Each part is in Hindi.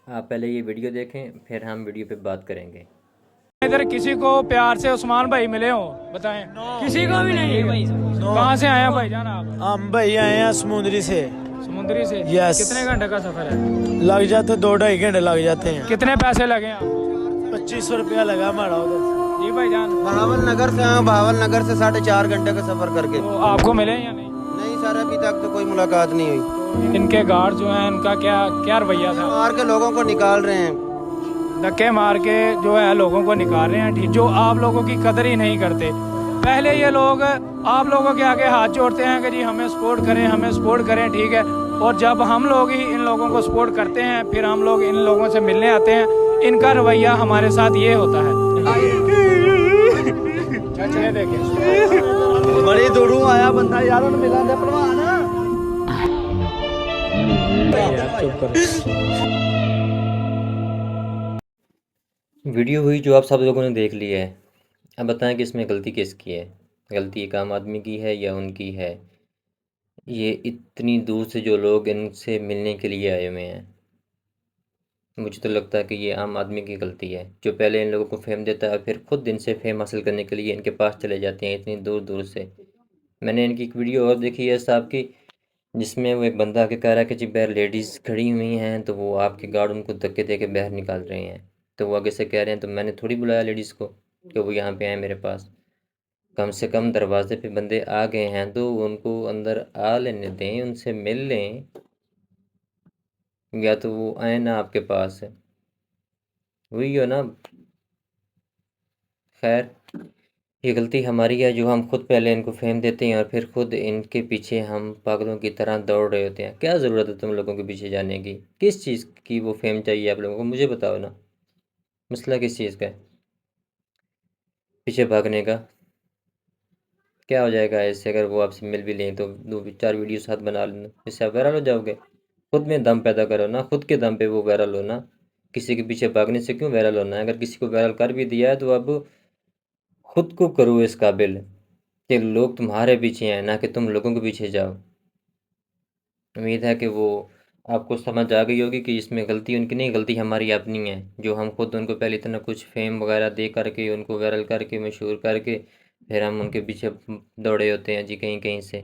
आप पहले ये वीडियो देखें, फिर हम वीडियो पे बात करेंगे। इधर किसी को प्यार से उस्मान भाई मिले हो बताएं? किसी को भी नहीं भाई। कहाँ से आए हैं भाईजान आप? हम भाई आए हैं समुद्री से। समुद्री से? यस। कितने घंटे का सफर है? लग जाते 2-2.5 घंटे लग जाते हैं। कितने पैसे लगे आप? 2500 रुपया लगा हमारा उधर से। जी भाईजान। बहावल नगर से आए, बहावल नगर से 4.5 घंटे का सफर करके। तो आपको मिले या नहीं? नहीं सर, अभी तक तो कोई मुलाकात नहीं हुई। तो इनके गार्ड जो हैं उनका क्या क्या रवैया था? मार के लोगों को निकाल रहे हैं। धक्के मार के जो है लोगों को निकाल रहे हैं, ठीक, जो आप लोगों की कदर ही नहीं करते। पहले ये लोग आप लोगों के आगे हाथ जोड़ते हैं कि जी हमें सपोर्ट करें, हमें सपोर्ट करें, ठीक है। और जब हम लोग ही इन लोगों को सपोर्ट करते हैं, फिर हम लोग इन लोगों से मिलने आते हैं, इनका रवैया हमारे साथ ये होता है। चलिए देखें, बड़ी दूरों आया बंदा यार, उन्हें मिला दे परवान। चुप करो। वीडियो हुई जो आप सब लोगों ने देख ली है। अब बताएं कि इसमें गलती किसकी है? गलती एक आम आदमी की है या उनकी है? ये इतनी दूर से जो लोग इनसे मिलने के लिए आए हुए हैं, मुझे तो लगता है कि ये आम आदमी की गलती है, जो पहले इन लोगों को फेम देता है, फिर खुद इनसे फेम हासिल करने के लिए इनके पास चले जाते हैं इतनी दूर दूर से। मैंने इनकी एक वीडियो और देखी है साहब की, जिसमें वो एक बंदा आके कह रहा है कि जी बाहर लेडीज़ खड़ी हुई हैं, तो वो आपके गार्ड उनको धक्के दे के बाहर निकाल रहे हैं। तो वो आगे से कह रहे हैं तो मैंने थोड़ी बुलाया लेडीज़ को कि वो यहाँ पे आए मेरे पास। कम से कम दरवाजे पे बंदे आ गए हैं तो उनको अंदर आ लेने दें, उनसे मिल लें, या तो वो आए ना आपके पास। वही हो ना। खैर, ये गलती हमारी है जो हम खुद पहले इनको फेम देते हैं और फिर खुद इनके पीछे हम पागलों की तरह दौड़ रहे होते हैं। क्या ज़रूरत है तुम लोगों के पीछे जाने की? किस चीज़ की वो फेम चाहिए आप लोगों को, मुझे बताओ ना। मसला किस चीज़ का है पीछे भागने का? क्या हो जाएगा ऐसे अगर वो आपसे मिल भी लें तो 2-4 वीडियो साथ बना लेना, इससे आप वायरल हो जाओगे। खुद में दम पैदा करो ना, खुद के दम पे वो वायरल हो ना। किसी के पीछे भागने से क्यों वायरल होना है? अगर किसी को वायरल कर भी दिया है तो अब खुद को करो इस काबिल कि लोग तुम्हारे पीछे हैं, ना कि तुम लोगों के पीछे जाओ। उम्मीद है कि वो आपको समझ आ गई होगी कि इसमें गलती उनकी नहीं, गलती हमारी अपनी है, जो हम खुद उनको पहले इतना कुछ फेम वगैरह दे करके उनको वायरल करके मशहूर करके फिर हम उनके पीछे दौड़े होते हैं जी कहीं कहीं से,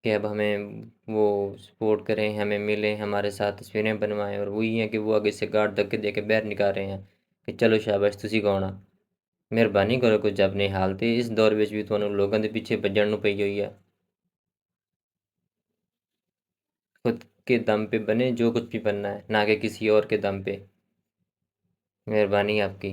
कि अब हमें वो सपोर्ट करें, हमें मिलें, हमारे साथ तस्वीरें बनवाएं, और वही है कि वो आगे से गार्ड धक्के दे के बाहर निकाल रहे हैं कि चलो शाबाश तुसी कौन आ। मेहरबानी करो कुछ अपने हाल ते इस दौर ਵਿੱਚ भी ਤੁਹਾਨੂੰ लोगों के पीछे भज्जण ਨੂੰ पई हुई है। खुद के दम पे बने जो कुछ भी बनना है, ना कि किसी और के दम पे। मेहरबानी आपकी।